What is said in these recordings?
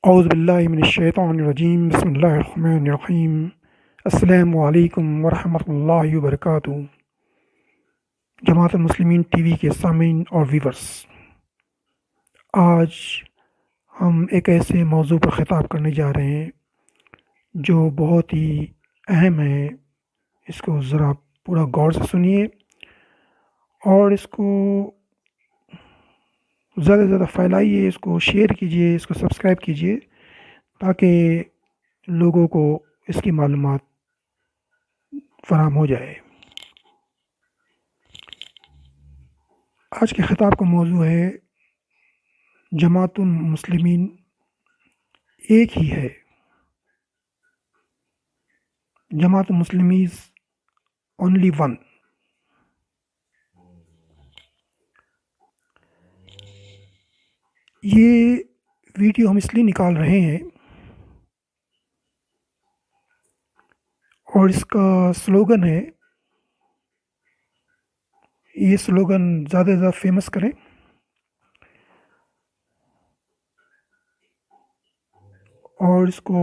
اعوذ باللہ من الشیطان الرجیم بسم اللہ الرحمن الرحیم السلام علیکم ورحمۃ اللہ وبرکاتہ۔ جماعت المسلمین ٹی وی کے سامعین اور ویورز، آج ہم ایک ایسے موضوع پر خطاب کرنے جا رہے ہیں جو بہت ہی اہم ہے۔ اس کو ذرا پورا غور سے سنیے اور اس کو زیادہ سے زیادہ پھیلائیے، اس کو شیئر کیجیے، اس کو سبسکرائب کیجیے تاکہ لوگوں کو اس کی معلومات فراہم ہو جائے۔ آج کے خطاب کا موضوع ہے جماعت المسلمین ایک ہی ہے، جماعت المسلمین اونلی ون۔ یہ ویڈیو ہم اس لیے نکال رہے ہیں اور اس کا سلوگن ہے، یہ سلوگن زیادہ سے زیادہ فیمس کریں اور اس کو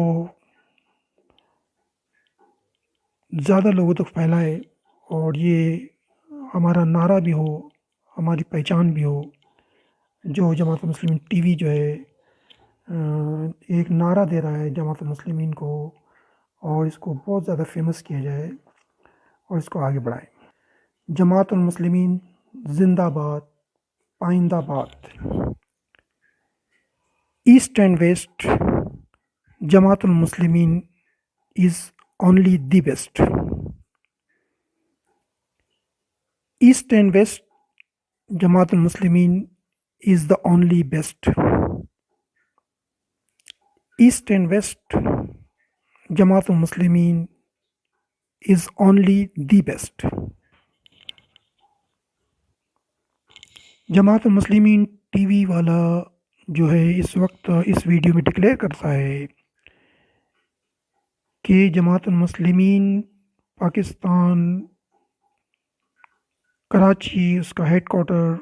زیادہ لوگوں تک پھیلائے اور یہ ہمارا نعرہ بھی ہو، ہماری پہچان بھی ہو۔ جو جماعت المسلمین ٹی وی جو ہے ایک نعرہ دے رہا ہے جماعت المسلمین کو، اور اس کو بہت زیادہ فیمس کیا جائے اور اس کو آگے بڑھائے۔ جماعت المسلمین زندہ باد، پائندہ باد۔ ایسٹ اینڈ ویسٹ، جماعت المسلمین از only the best. East and West, Jamaat al-Muslimin is the only best. East and West, Jamaat al-Muslimin is only the best. جماعت المسلمین ٹی وی والا جو ہے اس وقت اس ویڈیو میں ڈکلیئر کرتا ہے کہ جماعت المسلمین پاکستان کراچی اس کا ہیڈ کوارٹر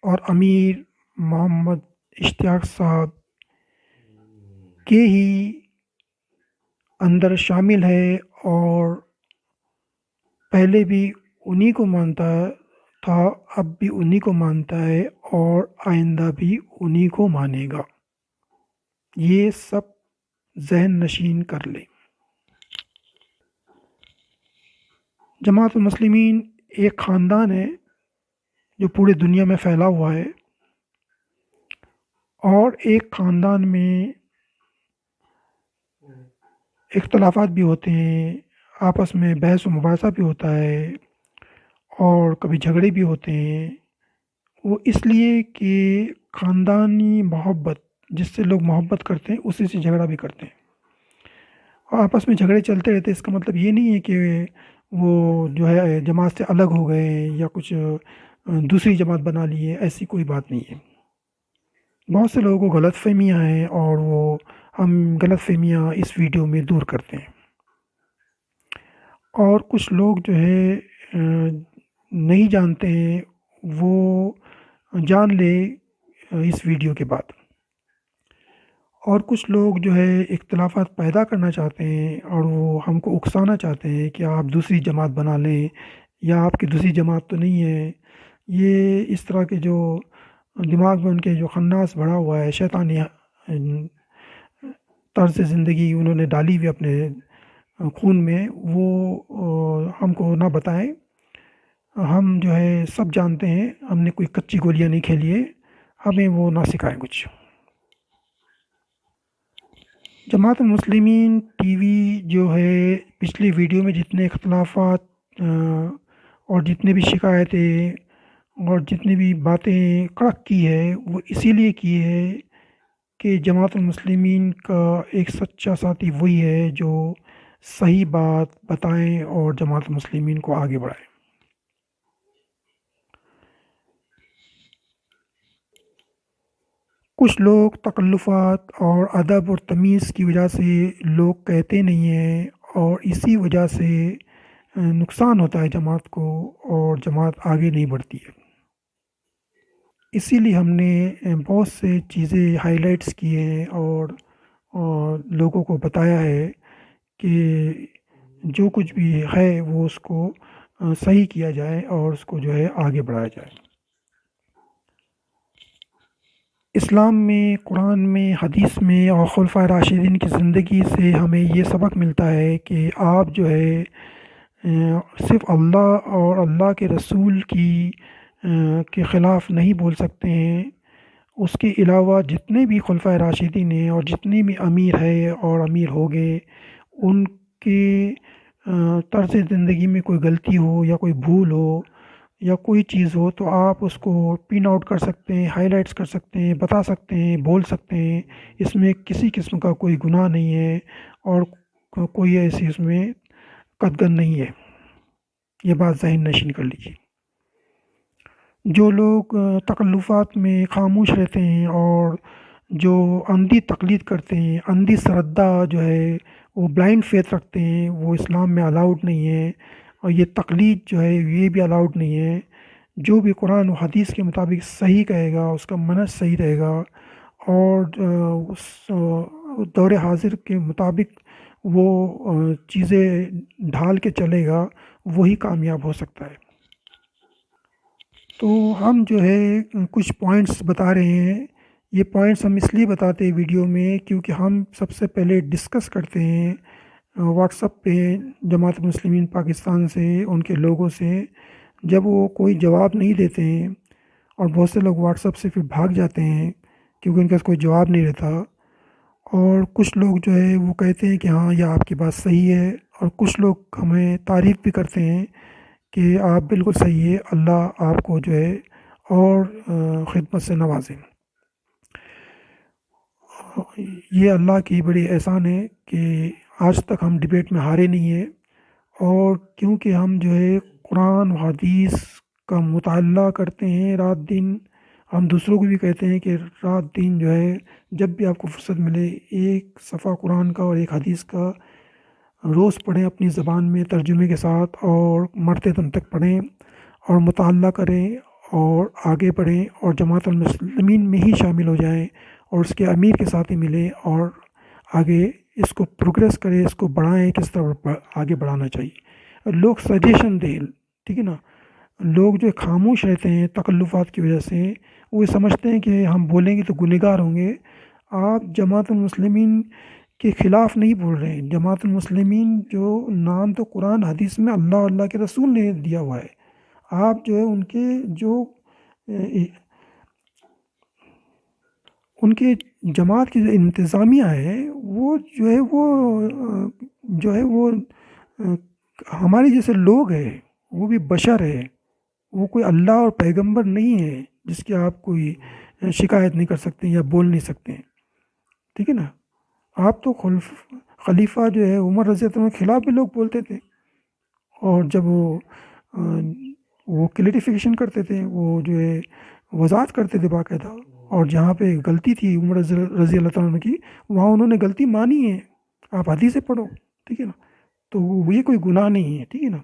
اور امیر محمد اشتیاق صاحب کے ہی اندر شامل ہے، اور پہلے بھی انہی کو مانتا تھا، اب بھی انہی کو مانتا ہے اور آئندہ بھی انہی کو مانے گا۔ یہ سب ذہن نشین کر لیں۔ جماعت المسلمین ایک خاندان ہے جو پورے دنیا میں پھیلا ہوا ہے، اور ایک خاندان میں اختلافات بھی ہوتے ہیں، آپس میں بحث و مباحثہ بھی ہوتا ہے اور کبھی جھگڑے بھی ہوتے ہیں۔ وہ اس لیے کہ خاندانی محبت، جس سے لوگ محبت کرتے ہیں اسی سے جھگڑا بھی کرتے ہیں، اور آپس میں جھگڑے چلتے رہتے ہیں۔ اس کا مطلب یہ نہیں ہے کہ وہ جو ہے جماعت سے الگ ہو گئے یا کچھ دوسری جماعت بنا لی ہے، ایسی کوئی بات نہیں ہے۔ بہت سے لوگوں کو غلط فہمیاں ہیں اور وہ ہم غلط فہمیاں اس ویڈیو میں دور کرتے ہیں، اور کچھ لوگ جو ہے نہیں جانتے ہیں، وہ جان لے اس ویڈیو کے بعد۔ اور کچھ لوگ جو ہے اختلافات پیدا کرنا چاہتے ہیں اور وہ ہم کو اکسانا چاہتے ہیں کہ آپ دوسری جماعت بنا لیں یا آپ کی دوسری جماعت تو نہیں ہے۔ یہ اس طرح کے جو دماغ میں ان کے جو خناس بڑھا ہوا ہے، شیطانی طرز زندگی انہوں نے ڈالی ہوئی اپنے خون میں، وہ ہم کو نہ بتائیں۔ ہم جو ہے سب جانتے ہیں، ہم نے کوئی کچی گولیاں نہیں کھیلی ہے، ہمیں وہ نہ سکھائیں کچھ۔ جماعت المسلمین ٹی وی جو ہے پچھلی ویڈیو میں جتنے اختلافات اور جتنے بھی شکایتیں اور جتنی بھی باتیں کڑک کی ہے، وہ اسی لیے کی ہے کہ جماعت المسلمین کا ایک سچا ساتھی وہی ہے جو صحیح بات بتائیں اور جماعت المسلمین کو آگے بڑھائیں۔ کچھ لوگ تکلفات اور ادب اور تمیز کی وجہ سے لوگ کہتے نہیں ہیں، اور اسی وجہ سے نقصان ہوتا ہے جماعت کو، اور جماعت آگے نہیں بڑھتی ہے۔ اسی لیے ہم نے بہت سے چیزیں ہائی لائٹس کیے ہیں اور لوگوں کو بتایا ہے کہ جو کچھ بھی ہے وہ اس کو صحیح کیا جائے اور اس کو جو ہے آگے بڑھایا جائے۔ اسلام میں، قرآن میں، حدیث میں اور خلفائے راشدین کی زندگی سے ہمیں یہ سبق ملتا ہے کہ آپ جو ہے صرف اللہ اور اللہ کے رسول کے خلاف نہیں بول سکتے ہیں۔ اس کے علاوہ جتنے بھی خلفائے راشدین ہیں اور جتنے بھی امیر ہے اور امیر ہو گئے، ان کے طرز زندگی میں کوئی غلطی ہو یا کوئی بھول ہو یا کوئی چیز ہو تو آپ اس کو پن آؤٹ کر سکتے ہیں، ہائی لائٹس کر سکتے ہیں، بتا سکتے ہیں، بول سکتے ہیں۔ اس میں کسی قسم کا کوئی گناہ نہیں ہے اور کوئی ایسی اس میں قدغن نہیں ہے۔ یہ بات ذہن نشین کر لیجیے۔ جو لوگ تکلفات میں خاموش رہتے ہیں اور جو اندھی تقلید کرتے ہیں، اندھی سردہ جو ہے وہ بلائنڈ فیتھ رکھتے ہیں، وہ اسلام میں الاؤڈ نہیں ہے، اور یہ تقلید جو ہے یہ بھی الاؤڈ نہیں ہے۔ جو بھی قرآن و حدیث کے مطابق صحیح کہے گا، اس کا منہج صحیح رہے گا اور اس دور حاضر کے مطابق وہ چیزیں ڈھال کے چلے گا، وہی کامیاب ہو سکتا ہے۔ تو ہم جو ہے کچھ پوائنٹس بتا رہے ہیں۔ یہ پوائنٹس ہم اس لیے بتاتے ہیں ویڈیو میں کیونکہ ہم سب سے پہلے ڈسکس کرتے ہیں واٹس ایپ پہ جماعت المسلمین پاکستان سے، ان کے لوگوں سے۔ جب وہ کوئی جواب نہیں دیتے ہیں اور بہت سے لوگ واٹس ایپ سے پھر بھاگ جاتے ہیں کیونکہ ان کا کوئی جواب نہیں رہتا، اور کچھ لوگ جو ہے وہ کہتے ہیں کہ ہاں یہ آپ کی بات صحیح ہے، اور کچھ لوگ ہمیں تعریف بھی کرتے ہیں کہ آپ بالکل صحیح ہے، اللہ آپ کو جو ہے اور خدمت سے نوازیں۔ یہ اللہ کی بڑی احسان ہے کہ آج تک ہم ڈبیٹ میں ہارے نہیں ہیں، اور کیونکہ ہم جو ہے قرآن و حدیث کا مطالعہ کرتے ہیں رات دن۔ ہم دوسروں کو بھی کہتے ہیں کہ رات دن جو ہے جب بھی آپ کو فرصت ملے ایک صفحہ قرآن کا اور ایک حدیث کا روز پڑھیں اپنی زبان میں ترجمے کے ساتھ، اور مرتے دم تک پڑھیں اور مطالعہ کریں اور آگے بڑھیں اور جماعت المسلمین میں ہی شامل ہو جائیں اور اس کے امیر کے ساتھ ہی ملیں اور آگے اس کو پروگریس کریں، اس کو بڑھائیں، کس طرح آگے بڑھانا چاہیے۔ لوگ سجیشن دیں، ٹھیک ہے نا۔ لوگ جو خاموش رہتے ہیں تکلفات کی وجہ سے، وہ سمجھتے ہیں کہ ہم بولیں گے تو گنہگار ہوں گے۔ آپ جماعت المسلمین کے خلاف نہیں بول رہے ہیں۔ جماعت المسلمین جو نام تو قرآن حدیث میں اللہ کے رسول نے دیا ہوا ہے، آپ جو ہے ان کے جماعت کی جو انتظامیہ ہے وہ جو ہے وہ ہمارے جیسے لوگ ہیں، وہ بھی بشر ہے، وہ کوئی اللہ اور پیغمبر نہیں ہے جس کی آپ کوئی شکایت نہیں کر سکتے یا بول نہیں سکتے ہیں، ٹھیک ہے نا۔ آپ تو خلیفہ جو ہے عمر رضی اللہ عنہ کے خلاف بھی لوگ بولتے تھے، اور جب وہ کلیریفیکیشن کرتے تھے، وہ جو ہے وضاحت کرتے تھے باقاعدہ، اور جہاں پہ غلطی تھی عمر رضی اللہ تعالیٰ عنہ کی، وہاں انہوں نے غلطی مانی ہے۔ آپ حدیثیں پڑھو، ٹھیک ہے نا۔ تو یہ کوئی گناہ نہیں ہے، ٹھیک ہے نا۔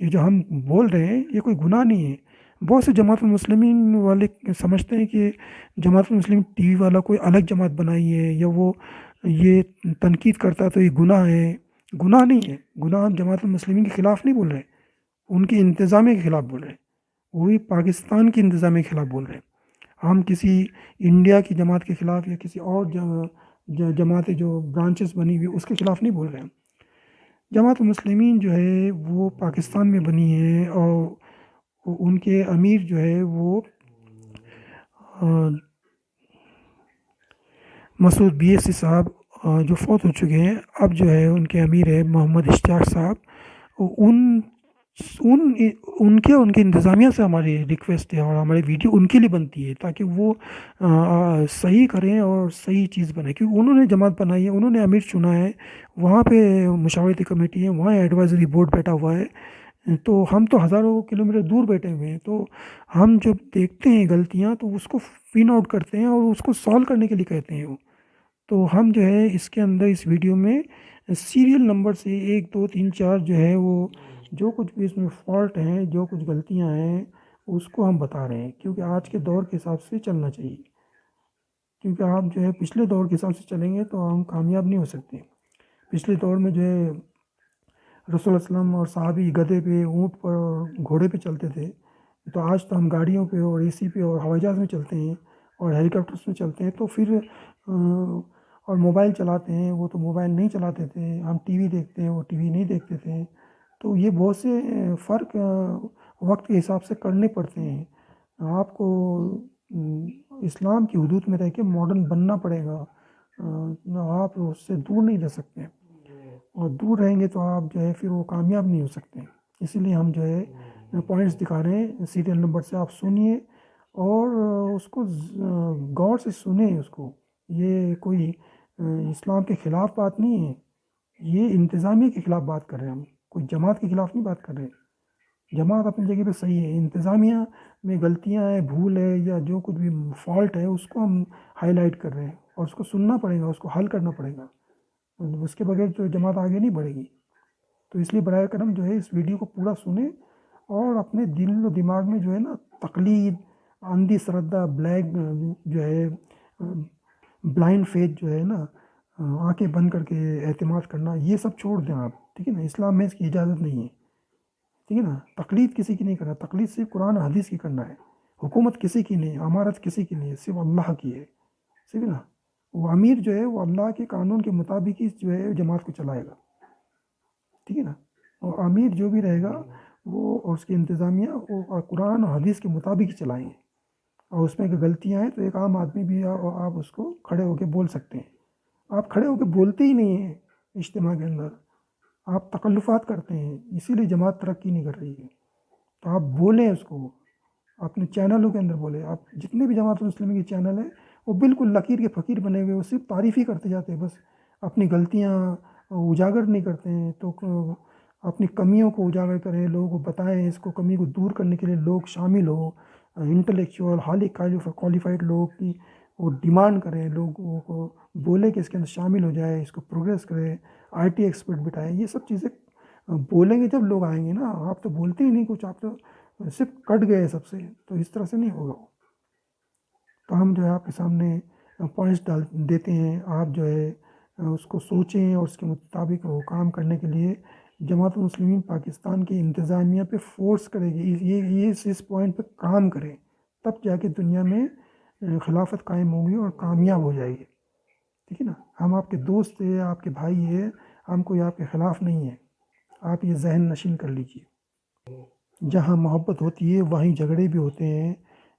یہ جو ہم بول رہے ہیں یہ کوئی گناہ نہیں ہے۔ بہت سے جماعت المسلمین والے سمجھتے ہیں کہ جماعت المسلمین ٹی وی والا کوئی الگ جماعت بنائی ہے، یا وہ یہ تنقید کرتا ہے تو یہ گناہ ہے۔ گناہ نہیں ہے، گناہ ہم جماعت المسلمین کے خلاف نہیں بول رہے، ان کی انتظامیہ کے خلاف بول رہے ہیں، وہی پاکستان کی انتظامیہ کے خلاف بول رہے ہیں۔ ہم کسی انڈیا کی جماعت کے خلاف یا کسی اور جماعتیں جو برانچز بنی ہوئی اس کے خلاف نہیں بول رہے ہیں۔ جماعت المسلمین جو ہے وہ پاکستان میں بنی ہے، اور ان کے امیر جو ہے وہ مسعود BSc صاحب جو فوت ہو چکے ہیں، اب جو ہے ان کے امیر ہے محمد اشتیاق صاحب۔ ان کے انتظامیہ سے ہماری ریکویسٹ ہے اور ہماری ویڈیو ان کے لیے بنتی ہے تاکہ وہ صحیح کریں اور صحیح چیز بنائیں، کیونکہ انہوں نے جماعت بنائی ہے، انہوں نے امیر چنا ہے، وہاں پہ مشاورتی کمیٹی ہے، وہاں ایڈوائزری بورڈ بیٹھا ہوا ہے، تو ہم تو ہزاروں کلومیٹر دور بیٹھے ہوئے ہیں۔ تو ہم جب دیکھتے ہیں غلطیاں تو اس کو پن آؤٹ کرتے ہیں اور اس کو سالو کرنے کے لیے کہتے ہیں۔ تو ہم جو ہے اس کے اندر اس ویڈیو میں سیریل نمبر سے 1 2 3 4 جو ہے وہ جو کچھ بھی اس میں فالٹ ہیں، جو کچھ غلطیاں ہیں، اس کو ہم بتا رہے ہیں، کیونکہ آج کے دور کے حساب سے چلنا چاہیے، کیونکہ آپ جو ہے پچھلے دور کے حساب سے چلیں گے تو ہم کامیاب نہیں ہو سکتے۔ پچھلے دور میں جو ہے رسول اللہ علیہ وسلم اور صحابی گدھے پہ، اونٹ پر اور گھوڑے پہ چلتے تھے، تو آج تو ہم گاڑیوں پہ اور اے سی پہ اور ہوائی جہاز میں چلتے ہیں اور ہیلی کاپٹرس میں چلتے ہیں، تو پھر اور موبائل چلاتے ہیں، وہ تو موبائل نہیں چلاتے تھے، ہم ٹی وی دیکھتے ہیں، وہ ٹی وی نہیں دیکھتے تھے، تو یہ بہت سے فرق وقت کے حساب سے کرنے پڑتے ہیں۔ آپ کو اسلام کی حدود میں رہ کے ماڈرن بننا پڑے گا، آپ اس سے دور نہیں رہ سکتے، اور دور رہیں گے تو آپ جو ہے پھر وہ کامیاب نہیں ہو سکتے۔ اسی لیے ہم جو ہے پوائنٹس دکھا رہے ہیں سیریل نمبر سے، آپ سنیے اور اس کو غور سے سنیں اس کو۔ یہ کوئی اسلام کے خلاف بات نہیں ہے، یہ انتظامیہ کے خلاف بات کر رہے ہیں ہم، کوئی جماعت کے خلاف نہیں بات کر رہے۔ جماعت اپنی جگہ پہ صحیح ہے، انتظامیہ میں غلطیاں ہیں، بھول ہے یا جو کچھ بھی فالٹ ہے اس کو ہم ہائی لائٹ کر رہے ہیں، اور اس کو سننا پڑے گا، اس کو حل کرنا پڑے گا، اس کے بغیر تو جماعت آگے نہیں بڑھے گی۔ تو اس لیے براہ کرم جو ہے اس ویڈیو کو پورا سنیں، اور اپنے دل و دماغ میں جو ہے نا تقلید، اندھی سردہ، بلیک جو ہے بلائنڈ فیتھ جو ہے نا، آنکھیں بند کر کے اعتماد کرنا، یہ سب چھوڑ دیں آپ، ٹھیک ہے نا۔ اسلام میں اس کی اجازت نہیں ہے، ٹھیک ہے نا۔ تقلید کسی کی نہیں کرنا، تقلید صرف قرآن و حدیث کی کرنا ہے۔ حکومت کسی کی نہیں، امارت کسی کی نہیں ہے، صرف اللہ کی ہے، ٹھیک ہے نا۔ وہ امیر جو ہے وہ اللہ کے قانون کے مطابق ہی جو ہے جماعت کو چلائے گا، ٹھیک ہے نا۔ اور امیر جو بھی رہے گا وہ اور اس کی انتظامیہ وہ قرآن اور حدیث کے مطابق ہی چلائیں گے، اور اس میں اگر غلطیاں ہیں تو ایک عام آدمی بھی آپ اس کو کھڑے ہو کے بول سکتے ہیں۔ آپ کھڑے ہو کے بولتے ہی نہیں ہیں اجتماع کے اندر، آپ تکلفات کرتے ہیں، اسی لیے جماعت ترقی نہیں کر رہی ہے۔ تو آپ بولیں اس کو، اپنے چینلوں کے اندر بولیں۔ آپ جتنے بھی جماعت المسلمین کے چینل ہیں وہ بالکل لکیر کے فقیر بنے ہوئے، وہ صرف تعریف ہی کرتے جاتے ہیں، بس اپنی غلطیاں اجاگر نہیں کرتے ہیں۔ تو اپنی کمیوں کو اجاگر کریں، لوگوں کو بتائیں، اس کو کمی کو دور کرنے کے لیے لوگ شامل ہوں، انٹلیکچوئل ہالی کوالیفائڈ لوگ کی وہ ڈیمانڈ کریں، لوگوں کو بولے کہ اس کے اندر شامل ہو جائے، اس کو پروگریس کریں، آئی ٹی ایکسپرٹ بٹھائیں۔ یہ سب چیزیں بولیں گے جب لوگ آئیں گے نا، آپ تو بولتے ہی نہیں کچھ، آپ تو صرف کٹ گئے سب سے، تو اس طرح سے نہیں ہوگا۔ تو ہم جو ہے آپ کے سامنے پوائنٹس دیتے ہیں، آپ جو ہے اس کو سوچیں اور اس کے مطابق وہ کام کرنے کے لیے جماعت المسلمین پاکستان کی انتظامیہ پہ فورس کرے گی، یہ اس پوائنٹ پہ کام کرے، تب جا کے دنیا میں خلافت قائم ہوگی اور کامیاب ہو جائے گی، ٹھیک ہے نا۔ ہم آپ کے دوست ہیں، آپ کے بھائی ہیں، ہم کوئی آپ کے خلاف نہیں ہیں، آپ یہ ذہن نشین کر لیجئے۔ جہاں محبت ہوتی ہے وہیں جھگڑے بھی ہوتے ہیں،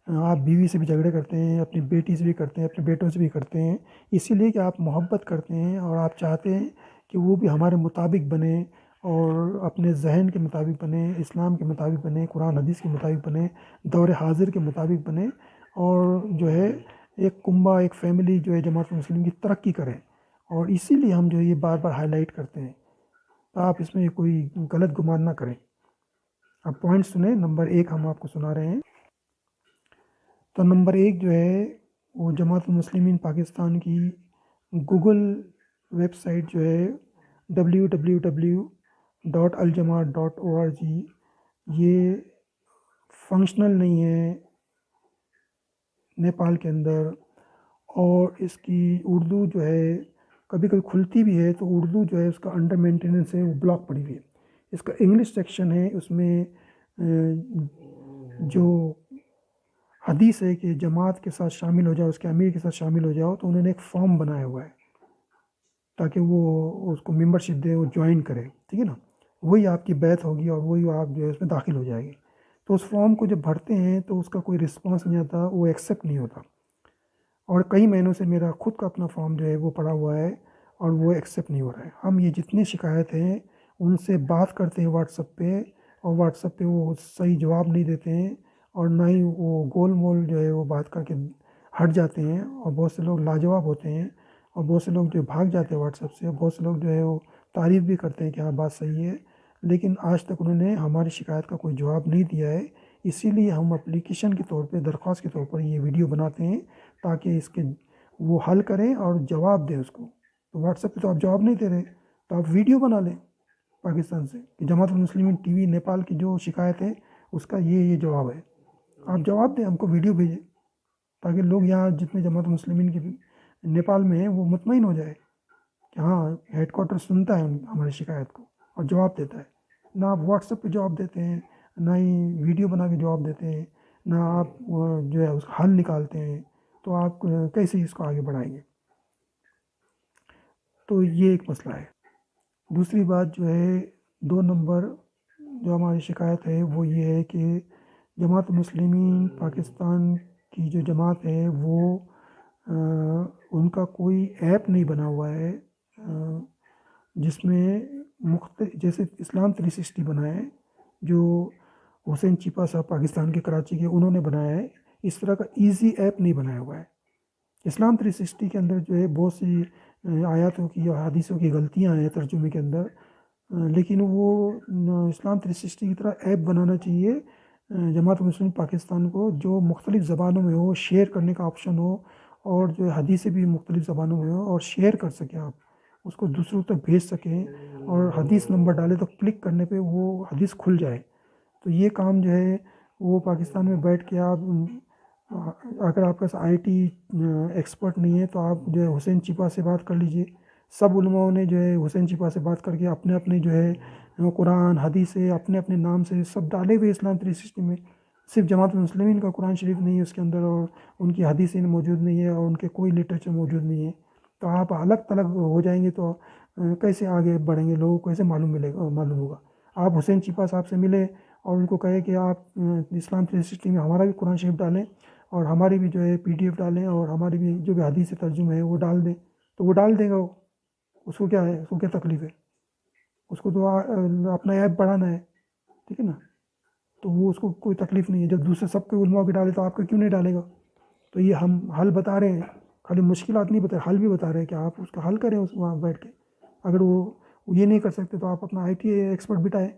آپ بیوی سے بھی جھگڑے کرتے ہیں، اپنی بیٹی سے بھی کرتے ہیں، اپنے بیٹوں سے بھی کرتے ہیں، اسی لیے کہ آپ محبت کرتے ہیں اور آپ چاہتے ہیں کہ وہ بھی ہمارے مطابق بنے، اور اپنے ذہن کے مطابق بنے، اسلام کے مطابق بنے، قرآن حدیث کے مطابق بنے، دور حاضر کے مطابق بنے، اور جو ہے ایک کنبہ، ایک فیملی جو ہے جماعت المسلمین کی ترقی کریں، اور اسی لیے ہم جو ہے یہ بار بار ہائی لائٹ کرتے ہیں، تو آپ اس میں کوئی غلط گمان نہ کریں۔ اب پوائنٹ سنیں، نمبر 1 ہم آپ کو سنا رہے ہیں۔ تو نمبر 1 جو ہے وہ جماعت المسلمین پاکستان کی گوگل ویب سائٹ جو ہے www.aljamaat.org، یہ فنکشنل نہیں ہے نیپال کے اندر، اور اس کی اردو جو ہے کبھی کبھی کھلتی بھی ہے، تو اردو جو ہے اس کا انڈر مینٹیننس ہے، وہ بلاک پڑی ہوئی ہے۔ اس کا انگلش سیکشن ہے، اس میں جو حدیث ہے کہ جماعت کے ساتھ شامل ہو جاؤ، اس کے امیر کے ساتھ شامل ہو جاؤ، تو انہوں نے ایک فارم بنایا ہوا ہے تاکہ وہ اس کو ممبرشپ دے، وہ جوائن کرے، ٹھیک ہے نا۔ وہی آپ کی بیعت ہوگی اور وہی آپ جو ہے اس میں داخل ہو جائے گی۔ تو اس فارم کو جب بھرتے ہیں تو اس کا کوئی رسپانس نہیں آتا، وہ ایکسیپٹ نہیں ہوتا، اور کئی مہینوں سے میرا خود کا اپنا فارم جو ہے وہ پڑا ہوا ہے اور وہ ایکسیپٹ نہیں ہو رہا ہے۔ ہم یہ جتنی شکایت ہیں ان سے بات کرتے ہیں واٹس ایپ پہ، اور واٹس ایپ پہ وہ صحیح جواب نہیں دیتے ہیں، اور نہ ہی وہ گول مول جو ہے وہ بات کر کے ہٹ جاتے ہیں، اور بہت سے لوگ لاجواب ہوتے ہیں، اور بہت سے لوگ جو بھاگ جاتے ہیں واٹس ایپ سے، اور بہت سے لوگ جو ہے وہ تعریف بھی کرتے ہیں کہ ہاں بات صحیح ہے، لیکن آج تک انہوں نے ہماری شکایت کا کوئی جواب نہیں دیا ہے۔ اسی لیے ہم اپلیکیشن کے طور پہ، درخواست کے طور پر یہ ویڈیو بناتے ہیں تاکہ اس کے وہ حل کریں اور جواب دیں اس کو۔ تو واٹس ایپ پہ تو آپ جواب نہیں دے رہے، تو آپ ویڈیو بنا لیں پاکستان سے کہ جماعت المسلمین ٹی وی نیپال کی جو شکایت ہے اس کا یہ جواب ہے، آپ جواب دیں، ہم کو ویڈیو بھیجیں، تاکہ لوگ یہاں جتنے جماعت مسلمین کے نیپال میں ہیں وہ مطمئن ہو جائے کہ ہاں ہیڈ کوارٹر سنتا ہے ہماری شکایت کو اور جواب دیتا ہے۔ نہ آپ واٹس ایپ پہ جواب دیتے ہیں، نہ ہی ویڈیو بنا کے جواب دیتے ہیں، نہ آپ جو ہے اس کا حل نکالتے ہیں، تو آپ کیسے اس کو آگے بڑھائیں گے؟ تو یہ ایک مسئلہ ہے۔ دوسری بات جو ہے، 2 نمبر جو ہماری شکایت ہے وہ یہ ہے کہ جماعت مسلمین پاکستان کی جو جماعت ہے وہ ان کا کوئی ایپ نہیں بنا ہوا ہے جس میں جیسے اسلام 360 بنا ہے، جو حسین چیپا صاحب پاکستان کے کراچی کے انہوں نے بنایا ہے، اس طرح کا ایزی ایپ نہیں بنایا ہوا ہے۔ اسلام 360 کے اندر جو ہے بہت سی آیاتوں کی اور حدیثوں کی غلطیاں ہیں ترجمے کے اندر، لیکن وہ اسلام 360 کی طرح ایپ بنانا چاہیے جماعت مسلم پاکستان کو، جو مختلف زبانوں میں ہو، شیئر کرنے کا آپشن ہو، اور جو ہے حدیثیں بھی مختلف زبانوں میں ہو اور شیئر کر سکیں، آپ اس کو دوسروں تک بھیج سکیں، اور حدیث نمبر ڈالے تو کلک کرنے پہ وہ حدیث کھل جائے۔ تو یہ کام جو ہے وہ پاکستان میں بیٹھ کے آپ اگر آپ کے پاس آئی ٹی ایکسپرٹ نہیں ہے تو آپ جو ہے حسین چیپا سے بات کر لیجئے۔ سب علماء نے جو ہے حسین چیپا سے بات کر کے اپنے اپنے جو ہے قرآن حدیثیں اپنے اپنے نام سے سب ڈالے ہوئے اسلام 360 میں۔ صرف جماعت مسلمین کا قرآن شریف نہیں ہے اس کے اندر، اور ان کی حدیثیں موجود نہیں ہے، اور ان کے کوئی لٹریچر موجود نہیں ہے۔ تو آپ الگ تلگ ہو جائیں گے تو کیسے آگے بڑھیں گے؟ لوگوں کو کیسے معلوم ہوگا؟ آپ حسین چیپا صاحب سے ملیں اور ان کو کہیں کہ آپ اسلام 360 میں ہمارا بھی قرآن شریف ڈالیں، اور ہماری بھی جو ہے PDF ڈالیں، اور ہماری بھی جو بھی حدیث ترجمہ ہے وہ ڈال دیں، تو وہ ڈال دے گا۔ وہ اس کو کیا ہے، اس کو کیا تکلیف ہے؟ اس کو تو اپنا ایپ بڑھانا ہے، ٹھیک ہے نا؟ تو وہ اس کو کوئی تکلیف نہیں ہے۔ جب دوسرے سب کے علماء کے ڈالے تو آپ کا کیوں نہیں ڈالے گا؟ تو یہ ہم حل بتا رہے ہیں، خالی مشکلات نہیں بتا رہے، حل بھی بتا رہے ہیں کہ آپ اس کا حل کریں اس وہاں بیٹھ کے۔ اگر وہ یہ نہیں کر سکتے تو آپ اپنا IT ایکسپرٹ بٹھائیں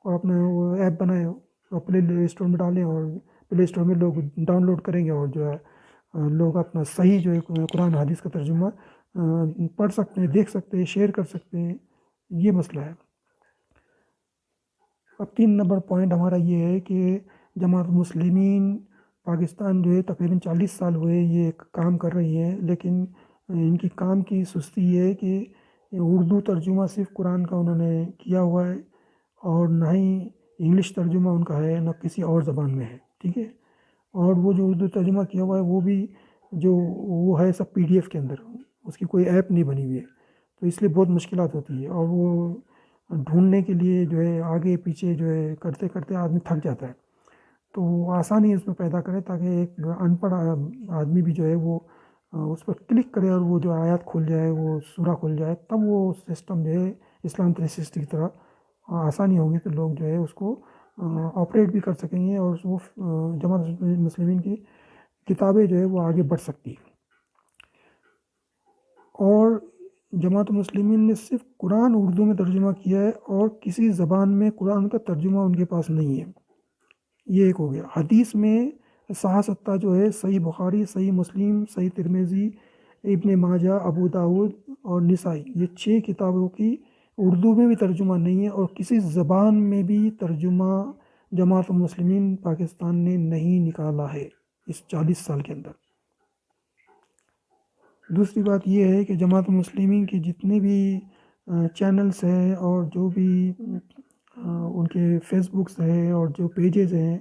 اور اپنا وہ ایپ بنائیں اور پلے اسٹور میں ڈالیں، اور پلے اسٹور میں لوگ ڈاؤن لوڈ کریں گے، اور جو ہے لوگ اپنا صحیح جو ہے قرآن حدیث کا ترجمہ پڑھ سکتے ہیں، دیکھ سکتے ہیں، شیئر کر سکتے ہیں۔ یہ مسئلہ ہے۔ اب 3 نمبر پوائنٹ ہمارا یہ ہے کہ جماعت مسلمین پاکستان جو ہے تقریباً 40 سال ہوئے یہ کام کر رہی ہے، لیکن ان کی کام کی سستی یہ ہے کہ اردو ترجمہ صرف قرآن کا انہوں نے کیا ہوا ہے، اور نہ ہی انگلش ترجمہ ان کا ہے، نہ کسی اور زبان میں ہے، ٹھیک ہے؟ اور وہ جو اردو ترجمہ کیا ہوا ہے وہ بھی جو وہ ہے سب PDF کے اندر، اس کی کوئی ایپ نہیں بنی ہوئی ہے، تو اس لیے بہت مشکلات ہوتی ہے، اور وہ ڈھونڈنے کے لیے جو ہے آگے پیچھے جو ہے کرتے کرتے آدمی تھک جاتا ہے۔ تو وہ آسانی اس میں پیدا کرے تاکہ ایک ان پڑھ آدمی بھی جو ہے وہ اس پر کلک کرے اور وہ جو آیات کھل جائے، وہ سورہ کھل جائے، تب وہ سسٹم جو ہے اسلام 360 کی طرح آسانی ہوگی، تو لوگ جو ہے اس کو آپریٹ بھی کر سکیں گے، اور وہ جماعت مسلمین کی کتابیں جو ہے وہ آگے بڑھ سکتی ہے۔ اور جماعت مسلمین نے صرف قرآن اردو میں ترجمہ کیا ہے، اور کسی زبان میں قرآن کا ترجمہ ان کے پاس نہیں ہے۔ یہ ایک ہو گیا۔ حدیث میں صحاح 7 جو ہے صحیح بخاری، صحیح مسلم، صحیح ترمذی، ابن ماجہ، ابو داود اور نسائی، یہ 6 کتابوں کی اردو میں بھی ترجمہ نہیں ہے، اور کسی زبان میں بھی ترجمہ جماعت مسلمین پاکستان نے نہیں نکالا ہے اس 40 سال کے اندر۔ دوسری بات یہ ہے کہ جماعت مسلمین کے جتنے بھی چینلز ہیں، اور جو بھی ان کے فیس بکس ہیں، اور جو پیجز ہیں،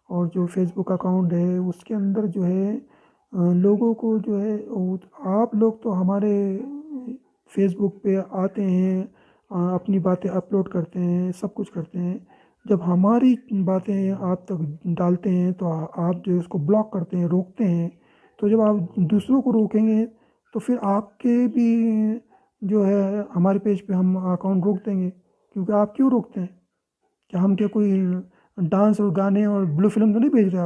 اور جو فیس بک اکاؤنٹ ہے، اس کے اندر جو ہے لوگوں کو جو ہے آپ لوگ تو ہمارے فیس بک پہ آتے ہیں، اپنی باتیں اپلوڈ کرتے ہیں، سب کچھ کرتے ہیں، جب ہماری باتیں آپ تک ڈالتے ہیں تو آپ جو ہے اس کو بلاک کرتے ہیں، روکتے ہیں۔ تو جب آپ دوسروں کو روکیں گے تو پھر آپ کے بھی جو ہے ہمارے پیج پہ ہم اکاؤنٹ روک دیں گے، کیونکہ آپ کیوں روکتے ہیں؟ کہ ہم کیا کوئی ڈانس اور گانے اور بلو فلم تو نہیں بھیج رہے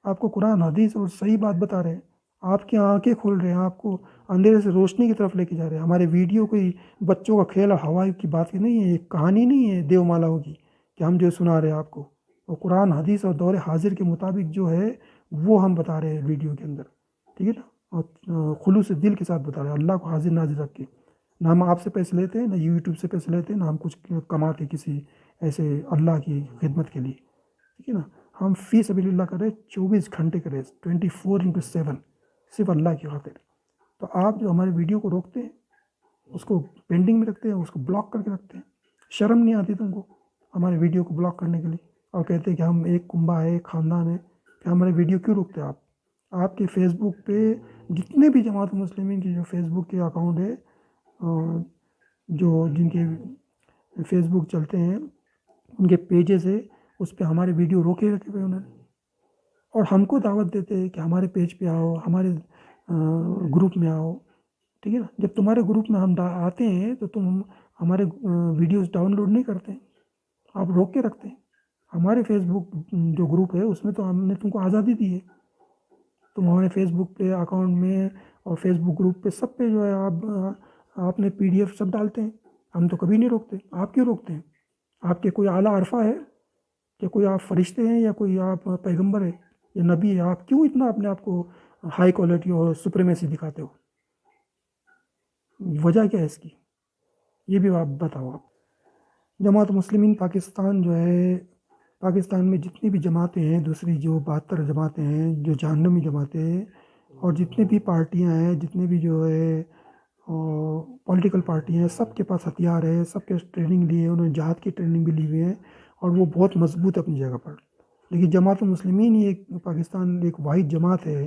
آپ کو قرآن حدیث اور صحیح بات بتا رہے ہیں، آپ کی آنکھیں کھول رہے ہیں، آپ کو اندھیرے سے روشنی کی طرف لے کے جا رہے ہیں۔ ہمارے ویڈیو کوئی بچوں کا کھیل اور ہوائی کی بات نہیں ہے، یہ کہانی نہیں ہے دیو مالا ہوگی کہ ہم جو سنا رہے ہیں آپ کو، اور قرآن حدیث اور دور حاضر کے مطابق جو ہے وہ ہم بتا رہے ہیں ویڈیو کے اندر، ٹھیک ہے نا؟ اور خلوص دل کے ساتھ بتا رہے ہیں، اللہ کو حاضر ناظر رکھ کے۔ نہ ہم آپ سے پیسے لیتے ہیں، نہ یوٹیوب سے پیسے لیتے ہیں، نہ ہم کچھ کماتے کسی ایسے اللہ کی خدمت کے لیے، ٹھیک ہے نا؟ ہم فی سبیل اللہ کریں 24 گھنٹے کریں 24/7 صرف اللہ کی خاطر. تو آپ جو ہمارے ویڈیو کو روکتے ہیں، اس کو پینڈنگ میں رکھتے ہیں، اس کو بلاک کر کے رکھتے ہیں، شرم نہیں آتی تم کو ہمارے ویڈیو کو بلاک کرنے کے لیے؟ اور کہتے ہیں کہ ہم ایک کنبہ ہے، ایک خاندان ہے، کہ ہمارے ویڈیو کیوں روکتے ہیں آپ؟ آپ کے فیس بک پہ جتنے بھی جماعت مسلمین کی جو فیس بک کے اکاؤنٹ ہے، جو جن کے فیس بک چلتے ہیں، ان کے پیجز ہے، اس پہ ہمارے ویڈیو روکے رکھے ہوئے انہوں نے، اور ہم کو دعوت دیتے ہیں کہ ہمارے پیج پہ آؤ، ہمارے گروپ میں آؤ. ٹھیک ہے نا؟ جب تمہارے گروپ میں ہم آتے ہیں تو تم ہمارے ویڈیوز ڈاؤن لوڈ نہیں کرتے ہیں، آپ روک کے رکھتے ہیں. ہمارے فیس بک جو گروپ ہے اس میں تو ہم نے تم کو آزادی دی ہے، تم ہمارے فیس بک پہ اکاؤنٹ میں اور فیس بک گروپ پہ سب پہ جو ہے آپ نے PDF سب ڈالتے ہیں. ہم تو کبھی نہیں روکتے. آپ کیوں روکتے ہیں؟ آپ کے کوئی اعلیٰ عرفہ ہے کہ کوئی آپ فرشتے ہیں یا کوئی آپ پیغمبر ہے یا نبی ہے؟ آپ کیوں اتنا اپنے آپ کو ہائی کوالٹی اور سپریمیسی دکھاتے ہو؟ وجہ کیا ہے اس کی؟ یہ بھی آپ بتاؤ. آپ جماعت مسلمین پاکستان جو ہے، پاکستان میں جتنی بھی جماعتیں ہیں، دوسری جو 72 جماعتیں ہیں جو جہنمی جماعتیں ہیں، اور جتنے بھی پارٹیاں ہیں، جتنے بھی جو ہے پولیٹیکل پارٹی ہیں، سب کے پاس ہتھیار ہے، سب کے ٹریننگ لی ہے، انہوں نے جہاد کی ٹریننگ بھی لی ہوئی ہے، اور وہ بہت مضبوط اپنی جگہ پر. لیکن جماعت المسلمین ہی ایک پاکستان ایک واحد جماعت ہے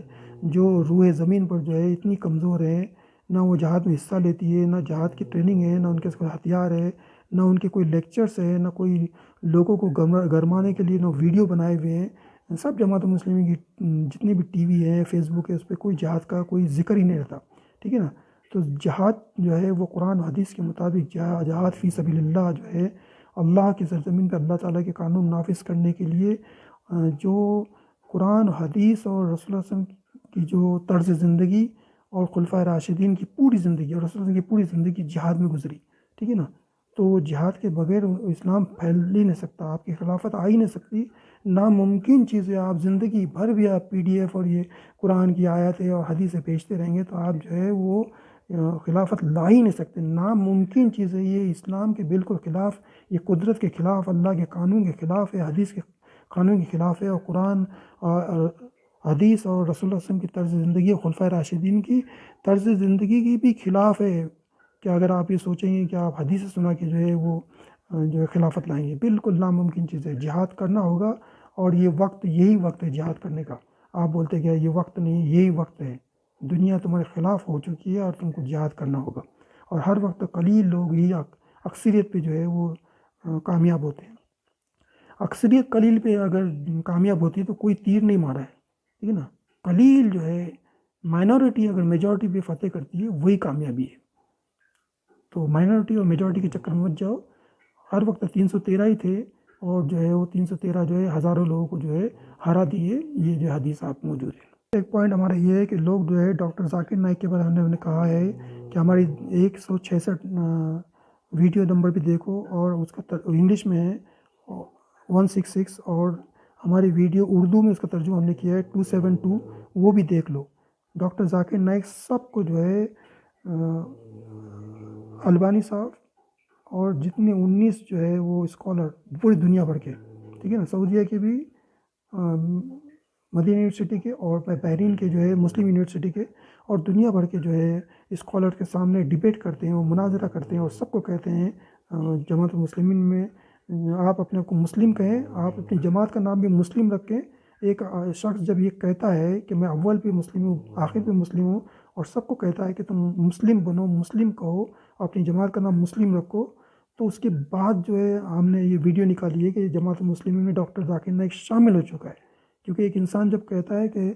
جو روح زمین پر جو ہے اتنی کمزور ہے، نہ وہ جہاد میں حصہ لیتی ہے، نہ جہاد کی ٹریننگ ہے، نہ ان کے کوئی ہتھیار ہے، نہ ان کے کوئی لیکچرز ہے، نہ کوئی لوگوں کو گرمانے کے لیے نہ ویڈیو بنائے ہوئے ہیں. سب جماعت مسلمین کی جتنی بھی ٹی وی ہے، فیس بک ہے، اس پہ کوئی جہاد کا کوئی ذکر ہی نہیں رہتا. ٹھیک ہے نا؟ تو جہاد جو ہے وہ قرآن و حدیث کے مطابق جہاد فی سبیل اللہ جو ہے اللہ کی سرزمین پہ اللہ تعالیٰ کے قانون نافذ کرنے کے لیے جو قرآن و حدیث اور رسول اللہ صلی اللہ علیہ وسلم کی جو طرز زندگی اور خلفائے راشدین کی پوری زندگی اور رسول اللہ کی پوری زندگی جہاد میں گزری. ٹھیک ہے نا؟ تو جہاد کے بغیر اسلام پھیل ہی نہیں سکتا، آپ کی خلافت آ ہی نہیں سکتی. ناممکن چیز ہے. آپ زندگی بھر بھی آپ PDF اور یہ قرآن کی آیتیں اور حدیثیں بھیجتے رہیں گے تو آپ جو ہے وہ خلافت لا ہی نہیں سکتے. ناممکن چیز ہے یہ، اسلام کے بالکل خلاف، یہ قدرت کے خلاف، اللہ کے قانون کے خلاف ہے، حدیث کے قانون کے خلاف ہے، اور قرآن اور حدیث اور رسول اللہ صلی اللہ علیہ وسلم کی طرز زندگی اور خلفائے راشدین کی طرز زندگی کی بھی خلاف ہے. کہ اگر آپ یہ سوچیں گے کہ آپ حدیث سنا کے جو ہے وہ جو ہے خلافت لائیں گے، بالکل ناممکن چیز ہے. جہاد کرنا ہوگا، اور یہ وقت یہی وقت ہے جہاد کرنے کا. آپ بولتے کہ یہ وقت نہیں، یہی وقت ہے. دنیا تمہارے خلاف ہو چکی ہے اور تم کو جہاد کرنا ہوگا. اور ہر وقت قلیل لوگ ہی اکثریت پہ جو ہے وہ کامیاب ہوتے ہیں. اکثریت قلیل پہ اگر کامیاب ہوتی ہے تو کوئی تیر نہیں مارا ہے. ٹھیک ہے نا؟ قلیل جو ہے مائنورٹی اگر میجورٹی پہ فتح کرتی ہے وہی کامیابی ہے. تو مائنورٹی اور میجورٹی کے چکر میں مت جاؤ. ہر وقت 313 ہی تھے، اور جو ہے وہ 313 جو ہے ہزاروں لوگوں کو جو ہے ہرا دیے. یہ جو حدیث آپ موجود ہے. ایک پوائنٹ ہمارا یہ ہے کہ لوگ جو ہے ڈاکٹر ذاکر نائک کے بارے میں نے کہا ہے کہ ہماری 166 ویڈیو نمبر بھی دیکھو، اور اس کا انگلش میں ہے 166، اور ہماری ویڈیو اردو میں اس کا ترجمہ ہم نے کیا ہے 272، وہ بھی دیکھ لو. ڈاکٹر ذاکر نائک سب کو جو ہے البانی صاحب اور جتنے 19 جو ہے وہ اسکالر پوری دنیا بھر کے، ٹھیک ہے نا، سعودیہ کے بھی، مدینہ یونیورسٹی کے، اور بحرین کے جو ہے مسلم یونیورسٹی کے، اور دنیا بھر کے جو ہے اسکالر کے سامنے ڈیبیٹ کرتے ہیں، وہ مناظرہ کرتے ہیں، اور سب کو کہتے ہیں جماعت المسلمین میں آپ اپنے کو مسلم کہیں، آپ اپنی جماعت کا نام بھی مسلم رکھیں. ایک شخص جب یہ کہتا ہے کہ میں اول پہ مسلم ہوں، آخر پہ مسلم ہوں، اور سب کو کہتا ہے کہ تم مسلم بنو، مسلم کہو، اپنی جماعت کا نام مسلم رکھو، تو اس کے بعد جو ہے ہم نے یہ ویڈیو نکالی ہے کہ جماعت المسلمین میں ڈاکٹر ذاکر نائک شامل ہو چکا ہے. کیونکہ ایک انسان جب کہتا ہے کہ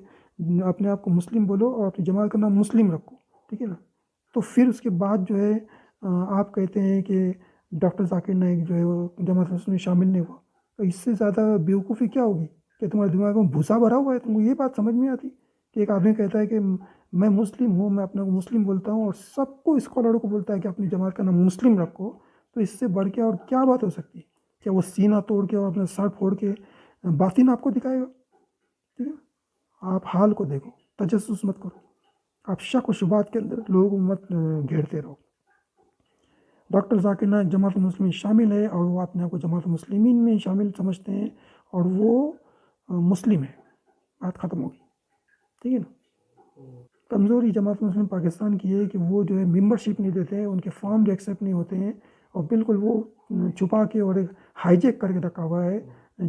اپنے آپ کو مسلم بولو اور اپنی جماعت کا نام مسلم رکھو، ٹھیک ہے نا، تو پھر اس کے بعد جو ہے آپ کہتے ہیں کہ ڈاکٹر ذاکر نائک جو ہے وہ جماعت المسلمین میں شامل نہیں ہوا. تو اس سے زیادہ بیوقوفی کیا ہوگی کہ تمہارے دماغ میں بھوسا بھرا ہوا ہے؟ تم کو یہ بات سمجھ میں آتی کہ ایک آدمی کہتا ہے کہ میں مسلم ہوں، میں اپنے کو مسلم بولتا ہوں، اور سب کو اسکالروں کو بولتا ہے کہ اپنی جماعت کا نام مسلم رکھو. تو اس سے بڑھ کے اور کیا بات ہو سکتی ہے؟ کیا وہ سینہ توڑ کے اور اپنا سر پھوڑ کے باطن آپ کو دکھائے گا؟ ٹھیک ہے، آپ حال کو دیکھو، تجسس مت کرو، آپ شک و شبہات کے اندر لوگوں کو مت گھیرتے رہو. ڈاکٹر ذاکر نائک جماعت المسلمین شامل ہے، اور وہ اپنے آپ کو جماعت المسلمین میں شامل سمجھتے ہیں، اور وہ مسلم ہے، بات ختم ہوگی، ٹھیک ہے نا. کمزوری جماعت مسلم پاکستان کی ہے کہ وہ جو ہے ممبرشپ نہیں دیتے ہیں، ان کے فارم جو ایکسیپٹ نہیں ہوتے ہیں، اور بالکل وہ چھپا کے اور ہائی جیک کر کے رکھا ہوا ہے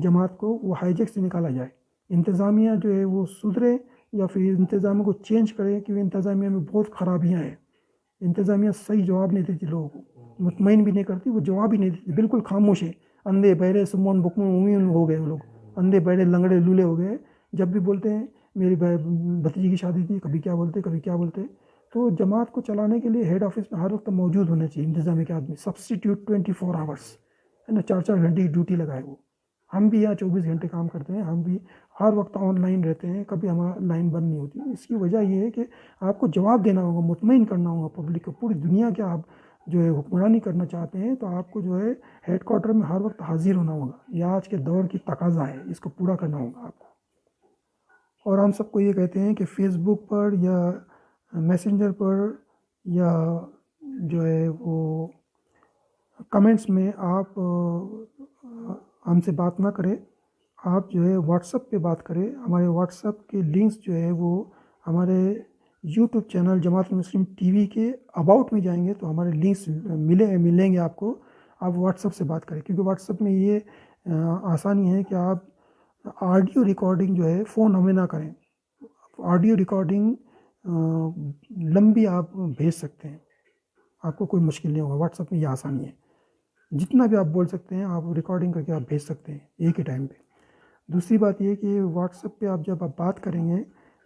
جماعت کو، وہ ہائی جیک سے نکالا جائے. انتظامیہ جو ہے وہ سدھرے یا پھر انتظامیہ کو چینج کرے، کیونکہ انتظامیہ میں بہت خرابیاں ہیں. انتظامیہ صحیح جواب نہیں دیتی لوگوں کو، مطمئن بھی نہیں کرتی، وہ جواب ہی نہیں دیتی، بالکل خاموش ہے. اندھے بہرے سمون بکمون امیون ہو گئے وہ لوگ، اندھے بہرے لنگڑے لولے ہو گئے. جب بھی بولتے ہیں میری بھتیجی کی شادی تھی، کبھی کیا بولتے کبھی کیا بولتے. تو جماعت کو چلانے کے لیے ہیڈ آفس میں ہر وقت موجود ہونے چاہیے انتظامیہ کے آدمی، سبسٹیٹیوٹ 24 آورس ہے نا، 4 گھنٹے کی ڈیوٹی لگائے وہ. ہم بھی یہاں 24 گھنٹے کام کرتے ہیں، ہم بھی ہر وقت آن لائن رہتے ہیں، کبھی ہمارا لائن بند نہیں ہوتی. اس کی وجہ یہ ہے کہ آپ کو جواب دینا ہوگا، مطمئن کرنا ہوگا پبلک کو. پوری دنیا کے آپ جو ہے حکمرانی کرنا چاہتے ہیں تو آپ کو جو ہے ہیڈ کوارٹر میں ہر وقت حاضر ہونا ہوگا. یہ آج کے دور کی تقاضا ہے، اس کو پورا کرنا ہوگا آپ کو. اور ہم سب کو یہ کہتے ہیں کہ فیس بک پر یا میسنجر پر یا جو ہے وہ کمنٹس میں آپ ہم سے بات نہ کریں، آپ جو ہے واٹس ایپ پہ بات کریں. ہمارے واٹس ایپ کے لنکس جو ہے وہ ہمارے یوٹیوب چینل جماعت مسلم ٹی وی کے اباؤٹ میں جائیں گے تو ہمارے لنکس ملیں گے آپ کو. آپ واٹس ایپ سے بات کریں، کیونکہ واٹس ایپ میں یہ آسانی ہے کہ آپ آڈیو ریکارڈنگ جو ہے فون ہمیں نہ کریں. آڈیو ریکارڈنگ لمبی آپ بھیج سکتے ہیں، آپ کو کوئی مشکل نہیں ہوگا. واٹس ایپ میں یہ آسانی ہے، جتنا بھی آپ بول سکتے ہیں آپ ریکارڈنگ کر کے آپ بھیج سکتے ہیں ایک ہی ٹائم پہ. دوسری بات یہ کہ واٹس ایپ پہ آپ جب آپ بات کریں گے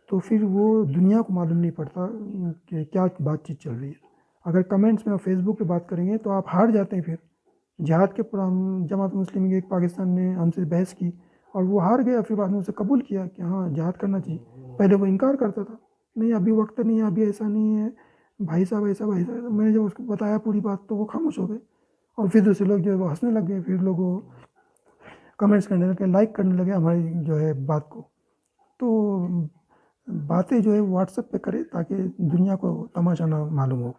تو پھر وہ دنیا کو معلوم نہیں پڑتا کہ کیا بات چیت چل رہی ہے. اگر کمنٹس میں آپ فیس بک پہ بات کریں گے تو آپ ہار جاتے ہیں. پھر جہاد کے جماعت مسلم کی ایک پاکستان نے ہم سے بحث کی اور وہ ہار گیا، پھر بعد میں اسے قبول کیا کہ ہاں جہاد کرنا چاہیے. پہلے وہ انکار کرتا تھا، نہیں ابھی وقت نہیں ہے، ابھی ایسا نہیں ہے بھائی صاحب، ایسا بھائی صاحب. میں نے جب اس کو بتایا پوری بات تو وہ خاموش ہو گئے، اور پھر دوسرے لوگ جو ہے وہ ہنسنے لگ گئے. پھر لوگ کمنٹس کرنے لگے، لائک کرنے لگے ہماری جو ہے بات کو. تو باتیں جو ہے واٹس ایپ پہ کرے تاکہ دنیا کو تماشا نہ معلوم ہو.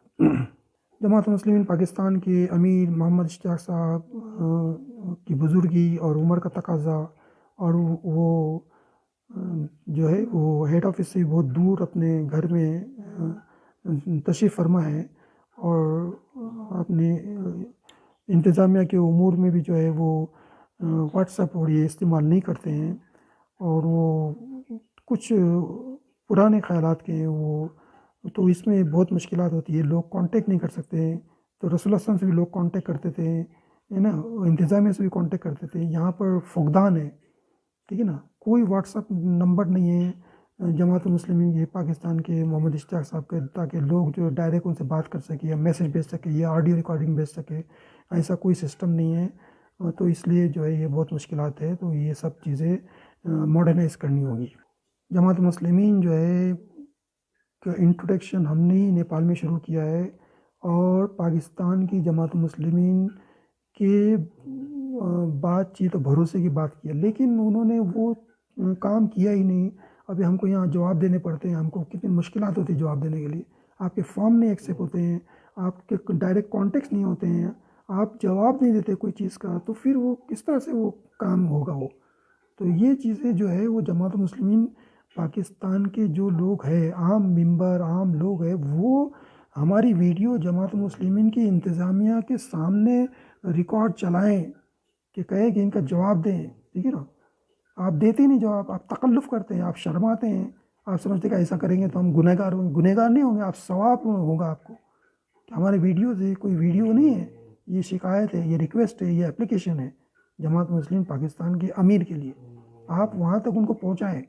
جماعت مسلمین پاکستان کے امیر محمد اشتیاق صاحب کی بزرگی اور عمر کا تقاضا، اور وہ جو ہے وہ ہیڈ آفس سے بہت دور اپنے گھر میں تشریف فرما ہے، اور اپنے انتظامیہ کے امور میں بھی جو ہے وہ واٹس ایپ اور یہ استعمال نہیں کرتے ہیں. اور وہ کچھ پرانے خیالات کے ہیں وہ، تو اس میں بہت مشکلات ہوتی ہے. لوگ کانٹیکٹ نہیں کر سکتے ہیں. تو رسول اللہ صلی اللہ علیہ وسلم سے بھی لوگ کانٹیکٹ کرتے تھے ہے نا، انتظامیہ سے بھی کانٹیکٹ کرتے تھے. یہاں پر فقدان ہے، ٹھیک ہے نا. کوئی واٹس ایپ نمبر نہیں ہے جماعت المسلمین کے پاکستان کے محمد اشتیاق صاحب کے، تاکہ لوگ جو ڈائریکٹ ان سے بات کر سکے یا میسج بھیج سکے یا آڈیو ریکارڈنگ بھیج سکے. ایسا کوئی سسٹم نہیں ہے. تو اس لیے جو ہے یہ بہت مشکلات ہے. تو یہ سب چیزیں ماڈرنائز کرنی ہوگی. جماعت مسلمین جو ہے کا انٹروڈکشن ہم نے نیپال میں شروع کیا ہے، اور پاکستان کی جماعت مسلمین کے بات چیت اور بھروسے کی بات کی ہے، لیکن انہوں نے وہ کام کیا ہی نہیں. ابھی ہم کو یہاں جواب دینے پڑتے ہیں، ہم کو کتنی مشکلات ہوتی ہے جواب دینے کے لیے. آپ کے فارم نہیں ایکسیپٹ ہوتے ہیں، آپ کے ڈائریکٹ کانٹیکٹس نہیں ہوتے ہیں، آپ جواب نہیں دیتے کوئی چیز کا، تو پھر وہ کس طرح سے وہ کام ہوگا وہ. تو یہ چیزیں جو ہے وہ جماعت مسلمین پاکستان کے جو لوگ ہیں، عام ممبر عام لوگ ہیں، وہ ہماری ویڈیو جماعت مسلمین کی انتظامیہ کے سامنے ریکارڈ چلائیں کہ کہیں کہ ان کا جواب دیں. ٹھیک ہے نا. آپ دیتے نہیں جواب، آپ تکلف کرتے ہیں، آپ شرماتے ہیں، آپ سمجھتے کہ ایسا کریں گے تو ہم گنہگار ہوں گے. گنہگار نہیں ہوں گے آپ، ثواب ہوگا آپ کو. کہ ہمارے ویڈیوز ہے، کوئی ویڈیو نہیں ہے، یہ شکایت ہے، یہ ریکویسٹ ہے، یہ اپلیکیشن ہے جماعت مسلم پاکستان کے امیر کے لیے. آپ وہاں تک ان کو پہنچائیں،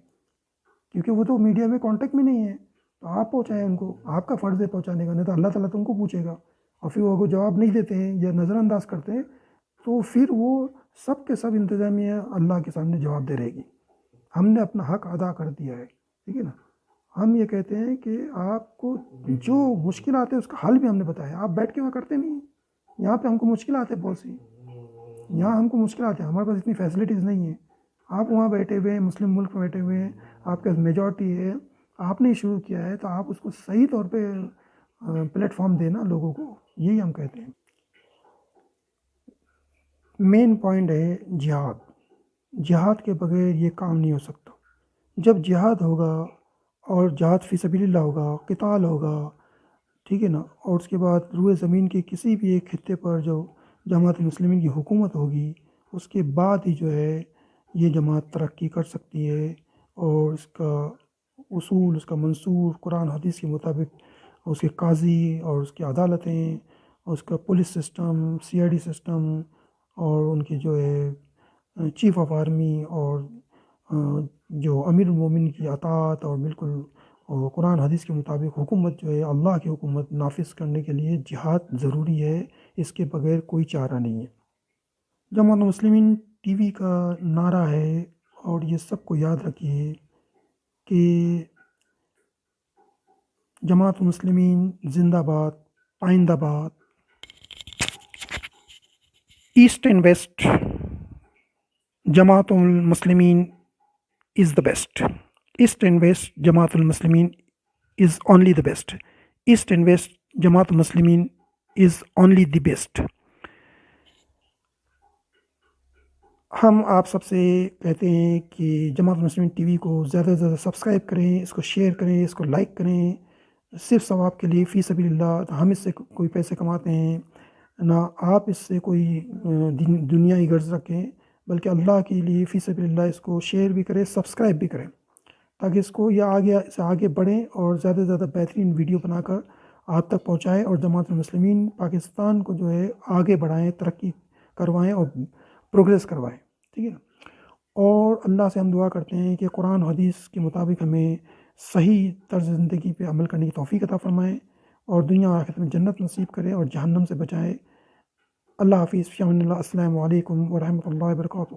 کیونکہ وہ تو میڈیا میں کانٹیکٹ میں نہیں ہے. تو آپ پہنچائیں ان کو، آپ کا فرض ہے پہنچانے کا، نہیں تو اللہ تعالیٰ تم کو پوچھے گا. اور پھر وہ جواب نہیں دیتے ہیں یا نظر انداز کرتے ہیں تو پھر وہ سب کے سب انتظامیہ اللہ کے سامنے جواب دے رہے گی. ہم نے اپنا حق ادا کر دیا ہے. ٹھیک ہے نا. ہم یہ کہتے ہیں کہ آپ کو جو مشکلات ہے اس کا حل بھی ہم نے بتایا، آپ بیٹھ کے وہاں کرتے نہیں. یہاں پہ ہم کو مشکلات ہے بہت سی، یہاں ہم کو مشکلات ہیں، ہمارے پاس اتنی فیسلٹیز نہیں ہیں. آپ وہاں بیٹھے ہوئے ہیں، مسلم ملک میں بیٹھے ہوئے ہیں، آپ کے میجورٹی ہے، آپ نے شروع کیا ہے تو آپ اس کو صحیح طور پہ پلیٹ فارم دینا لوگوں کو. یہی ہم کہتے ہیں. مین پوائنٹ ہے جہاد. جہاد کے بغیر یہ کام نہیں ہو سکتا۔ جب جہاد ہوگا اور جہاد فی سبیل اللہ ہوگا، قتال ہوگا، ٹھیک ہے نا، اور اس کے بعد روئے زمین کے کسی بھی ایک خطے پر جو جماعت المسلمین کی حکومت ہوگی، اس کے بعد ہی جو ہے یہ جماعت ترقی کر سکتی ہے، اور اس کا اصول، اس کا منصور قرآن حدیث کے مطابق، اس کے قاضی اور اس کی عدالتیں، اور اس کا police system, C I D system, اور ان کی جو ہے چیف آف آرمی، اور جو امیر المومن کی اطاعت، اور بالکل اور قرآن حدیث کے مطابق حکومت جو ہے اللہ کی حکومت نافذ کرنے کے لیے جہاد ضروری ہے، اس کے بغیر کوئی چارہ نہیں ہے۔ جماعت المسلمین ٹی وی کا نعرہ ہے، اور یہ سب کو یاد رکھیے کہ جماعت المسلمین زندہ باد، پائندہ باد، ایسٹ اینڈ ویسٹ، جماعت المسلمین is the best. East and West Jamaat al-Muslimin is only the best. East and West Jamaat al-Muslimin is only the best. ہم آپ سب سے کہتے ہیں کہ جماعت المسلمین ٹی وی کو زیادہ سے زیادہ سبسکرائب کریں، اس کو شیئر کریں، اس کو لائک کریں، صرف ثواب کے لیے، فی سبیل اللہ۔ ہم اس سے کوئی پیسے کماتے ہیں نہ، آپ اس سے کوئی دنیائی غرض رکھیں، بلکہ اللہ کے لیے فی سبیل اللہ اس کو شیئر بھی کریں، سبسکرائب بھی کریں، تاکہ اس کو یہ آگے بڑھیں اور زیادہ سے زیادہ بہترین ویڈیو بنا کر آپ تک پہنچائیں، اور جماعت المسلمین پاکستان کو جو ہے آگے بڑھائیں، ترقی کروائیں اور پروگریس کروائیں، ٹھیک ہے نا۔ اور اللہ سے ہم دعا کرتے ہیں کہ قرآن حدیث کے مطابق ہمیں صحیح طرز زندگی پہ عمل کرنے کی توفیق عطا فرمائیں، اور دنیا اور آخرت میں جنت نصیب کرے اور جہنم سے بچائے۔ اللہ حافظ، فی امان اللہ، السلام علیکم ورحمۃ اللہ وبرکاتہ۔